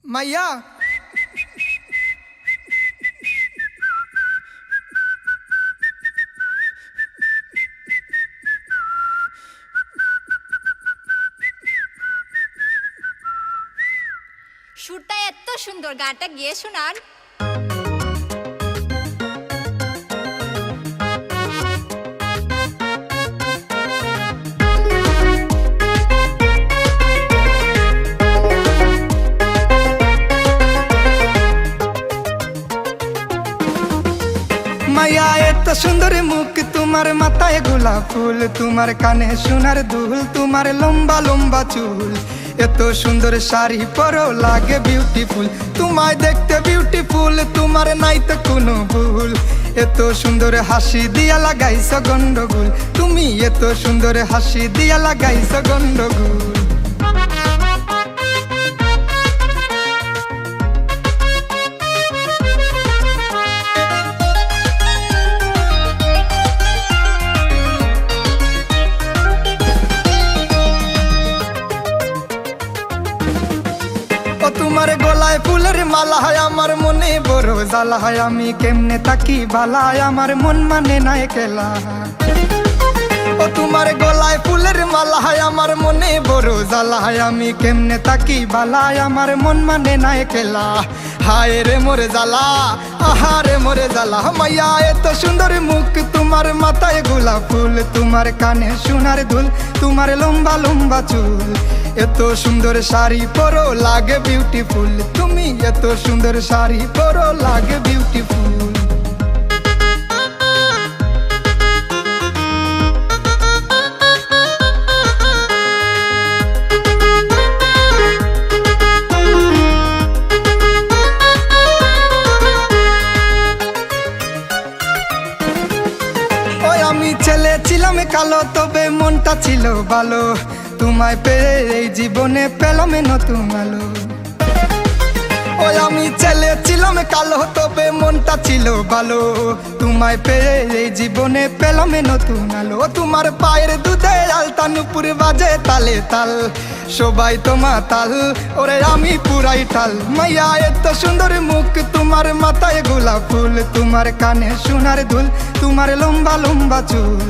মাইয়া সুরটা এত সুন্দর, গানটা গিয়ে শোনান। মাইয়া এত সুন্দর মুখ, তোমার মাথায় গোলাপ ফুল, তোমার কানে সোনার দুল, তোমার লম্বা লম্বা চুল, এত সুন্দর শাড়ি পরো লাগে বিউটিফুল, তোমায় দেখতে বিউটিফুল, তোমার নাই তো কোনো ভুল, এত সুন্দর হাসি দিয়া লাগাইছ গন্ডগোল, তুমি এত সুন্দর হাসি দিয়া লাগাইছ গন্ডগোল। তোমার গলায় ফুলের মালা হয়, আমার মনে বড় জ্বালা হয়, আমি কেমনে তাকি বালা, আমার মন মানে নাই খেলা। ও তোমার গলায় ফুলের মালা হয়, আমার মনে বড় জ্বালা হয়, আমি কেমনে তাকি বালা, আমার মন মানে নাই খেলা। হায় রে মোরে জ্বালা, আহারে মোরে জ্বালা। মাইয়া এত সুন্দর মুখ, তোমার মাথায় গোলাপ ফুল, তোমার কানে সোনার দুল, তোমার লম্বা লম্বা চুল, এত সুন্দর শাড়ি পরো লাগে বিউটিফুল, তুমি এত সুন্দর শাড়ি পরো লাগে বিউটিফুল। ওই আমি ছেলে ছিলাম কালো, তবে মনটা ছিল ভালো, তোমায় পেয়ে এই জীবনে পেলাম নতুন আলো। ওই আমি ছেলে ছিলাম কালো, তবে মনটা ছিল ভালো, তোমায় পেয়ে এই জীবনে পেলাম নতুন আলো। তোমার পায়ের দুধে আলতা নুপুর বাজে তালে তাল, সবাই তোমা তাল, ওরে আমি পুরাই টাল। মাইয়া এত সুন্দর মুখ, তোমার মাথায় গোলাপ ফুল, তোমার কানে সোনার দুল, তোমার লম্বা লম্বা চুল,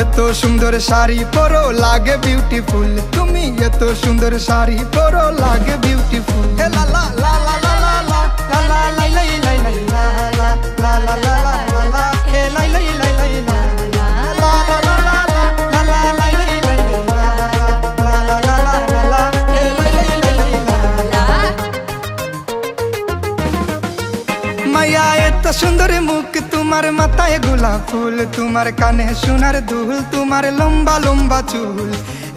এত সুন্দর শাড়ি পরো লাগে বিউটিফুল, তুমি এত সুন্দর শাড়ি পরো লাগে বিউটিফুল। লা লা লা লা লা লা লা লা লা লাই লাই লাই লাই লা লা লা লা লা লা লা হে লাই লাই লাই লাই লা লা লা লা লা লা লা লাই লাই লাই লাই লা লা লা লা লা হে লাই লাই লাই লাই লা। মাইয়া এত সুন্দর মুখ, তোমার মাথায় গোলাপ ফুল, তোমার কানে সোনার দুল, তোমার লম্বা লম্বা চুল,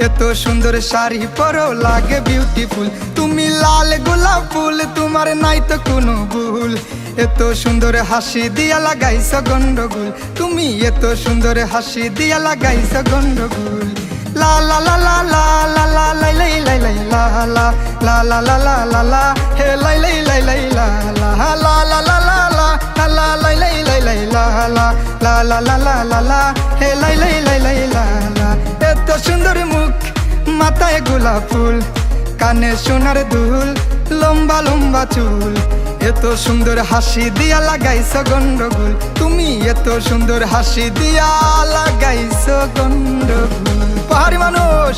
এত সুন্দর শাড়ি পরো লাগে বিউটিফুল, তুমি লাল গোলাপ ফুল, তোমার নাই তো কোনো ভুল, এত সুন্দর হাসি দিয়া লাগাইছ গন্ডগোল, তুমি এত সুন্দর হাসি দিয়া লাগাইছ গন্ডগোল। লা লা লা লা লা লা লা লাই লাই লাই লাই লা লা লা লা লা লা লা লা হে লাই লাই লাই লাই লা লা লা লা লা লা লা লা লাই লাই লাই লাই লা লা লা লা লা লা লা লা হে লাই লাই লাই লাই লা লা। এত সুন্দর মুখ, মাথায় গোলাপ ফুল, কানে সোনার দুল, লম্বা লম্বা চুল, এত সুন্দর হাসি দিয়া লাগাইছ গন্ডগোল, তুমি এত সুন্দর হাসি দিয়া লাগাইছ গন্ডগোল। পাহাড়ি মানুষ।